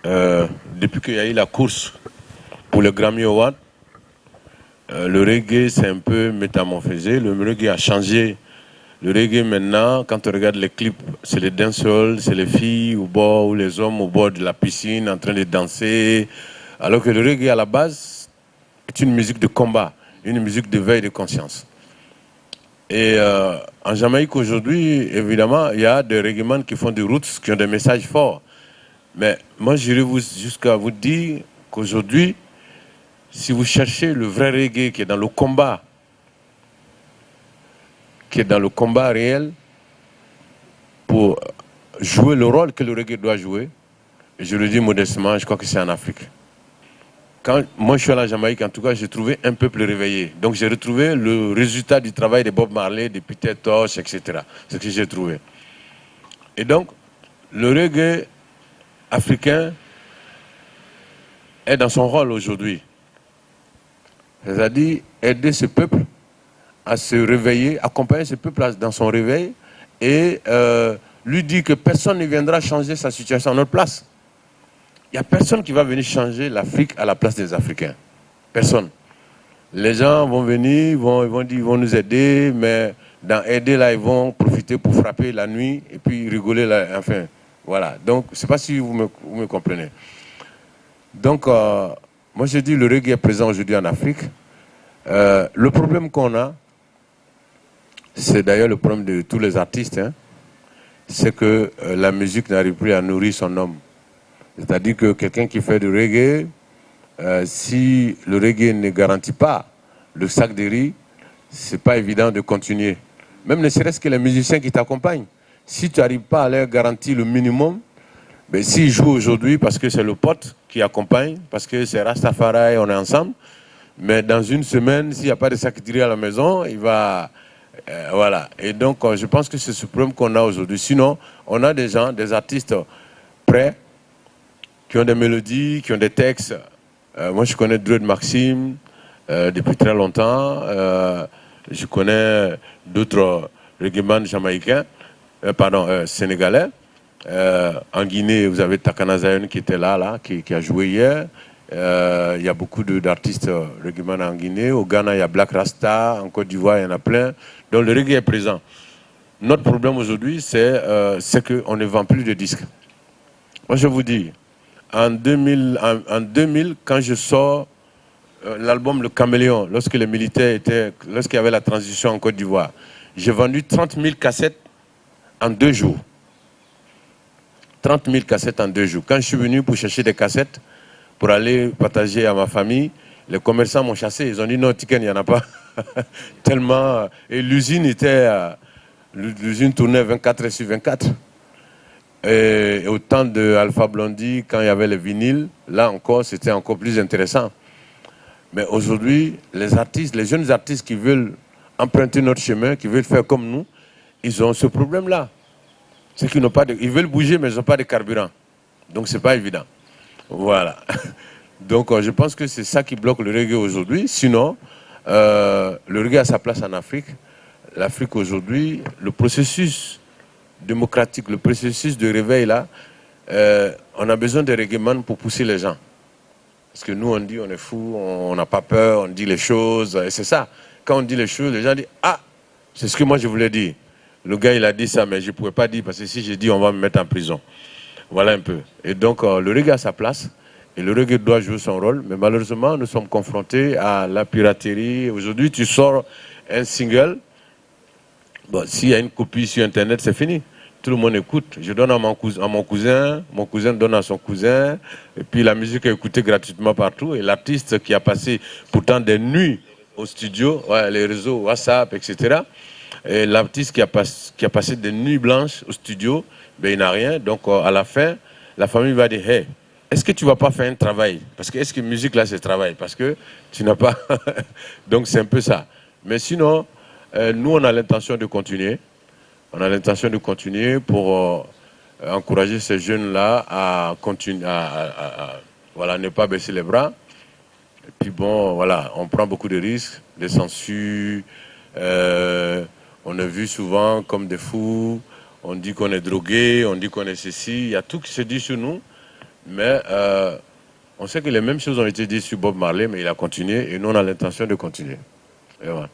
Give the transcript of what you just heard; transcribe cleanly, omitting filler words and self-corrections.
depuis qu'il y a eu la course pour le Grammy Award, le reggae s'est un peu métamorphosé. Le reggae a changé. Le reggae maintenant, quand on regarde les clips, c'est les dancehall, c'est les filles au bord ou les hommes au bord de la piscine en train de danser. Alors que le reggae à la base est une musique de combat, une musique de veille de conscience. Et en Jamaïque aujourd'hui, évidemment, il y a des reggaeman qui font des routes, qui ont des messages forts. Mais moi, j'irai jusqu'à vous dire qu'aujourd'hui, si vous cherchez le vrai reggae qui est dans le combat, qui est dans le combat réel, pour jouer le rôle que le reggae doit jouer, et je le dis modestement, je crois que c'est en Afrique. Quand moi je suis allé en Jamaïque, en tout cas, j'ai trouvé un peuple réveillé. Donc j'ai retrouvé le résultat du travail de Bob Marley, de Peter Tosh, etc. C'est ce que j'ai trouvé. Et donc, le reggae africain est dans son rôle aujourd'hui. C'est-à-dire aider ce peuple à se réveiller, accompagner ce peuple dans son réveil et lui dire que personne ne viendra changer sa situation à notre place. Il n'y a personne qui va venir changer l'Afrique à la place des Africains. Personne. Les gens vont venir, ils vont nous aider, mais dans aider là, ils vont profiter pour frapper la nuit et puis rigoler là, enfin. Voilà. Donc, je ne sais pas si vous me comprenez. Donc, moi je dis le reggae est présent aujourd'hui en Afrique. Le problème qu'on a, c'est d'ailleurs le problème de tous les artistes, hein, c'est que la musique n'arrive plus à nourrir son homme. C'est-à-dire que quelqu'un qui fait du reggae, si le reggae ne garantit pas le sac de riz, c'est pas évident de continuer. Même ne serait-ce que les musiciens qui t'accompagnent. Si tu n'arrives pas à leur garantir le minimum, ben, s'ils jouent aujourd'hui parce que c'est le pote qui accompagne, parce que c'est Rastafari, on est ensemble, mais dans une semaine, s'il n'y a pas de sac de riz à la maison, il va... voilà. Et donc, je pense que c'est ce problème qu'on a aujourd'hui. Sinon, on a des gens, des artistes prêts, qui ont des mélodies, qui ont des textes. Moi, je connais Dread Maxime depuis très longtemps. Je connais d'autres reggaeman jamaïcains, sénégalais. En Guinée, vous avez Takana Zion qui était là qui a joué hier. Il y a beaucoup d'artistes reggaeman en Guinée. Au Ghana, il y a Black Rasta. En Côte d'Ivoire, il y en a plein. Donc, le reggae est présent. Notre problème aujourd'hui, c'est qu'on ne vend plus de disques. Moi, je vous dis, en 2000, quand je sors l'album Le Caméléon, lorsqu'il y avait la transition en Côte d'Ivoire, j'ai vendu 30 000 cassettes en 2 jours. 30 000 cassettes en 2 jours. Quand je suis venu pour chercher des cassettes, pour aller partager à ma famille, les commerçants m'ont chassé. Ils ont dit non, Tiken, il n'y en a pas. Tellement. Et l'usine tournait 24 heures sur 24. Et au temps de Alpha Blondy, quand il y avait les vinyles, là encore, c'était encore plus intéressant. Mais aujourd'hui, les jeunes artistes qui veulent emprunter notre chemin, qui veulent faire comme nous, ils ont ce problème-là. C'est qu'ils n'ont pas ils veulent bouger, mais ils n'ont pas de carburant. Donc, ce n'est pas évident. Voilà. Donc, je pense que c'est ça qui bloque le reggae aujourd'hui. Sinon, le reggae a sa place en Afrique. L'Afrique aujourd'hui, le processus démocratique, le processus de réveil là, on a besoin de reggaeman pour pousser les gens. Parce que nous on dit on est fou, on n'a pas peur, on dit les choses, et c'est ça. Quand on dit les choses, les gens disent ah, c'est ce que moi je voulais dire. Le gars il a dit ça, mais je ne pouvais pas dire parce que si j'ai dit on va me mettre en prison. Voilà un peu. Et donc le reggae a sa place et le reggae doit jouer son rôle, mais malheureusement nous sommes confrontés à la piraterie. Aujourd'hui tu sors un single. Bon, s'il y a une copie sur Internet, c'est fini. Tout le monde écoute. Je donne à mon cousin donne à son cousin, et puis la musique est écoutée gratuitement partout. Et l'artiste qui a passé pourtant des nuits au studio, ouais, les réseaux WhatsApp, etc. Et l'artiste qui a passé des nuits blanches au studio, ben, il n'a rien. Donc à la fin, la famille va dire, hey, est-ce que tu ne vas pas faire un travail? Parce que est-ce que musique là c'est travail? Parce que tu n'as pas... Donc c'est un peu ça. Mais sinon... nous, on a l'intention de continuer. On a l'intention de continuer pour encourager ces jeunes-là à continuer, voilà, ne pas baisser les bras. Et puis bon, voilà, on prend beaucoup de risques, des censures. On est vu souvent comme des fous. On dit qu'on est drogué, on dit qu'on est ceci. Il y a tout qui se dit sur nous. Mais on sait que les mêmes choses ont été dites sur Bob Marley, mais il a continué et nous on a l'intention de continuer. Et voilà.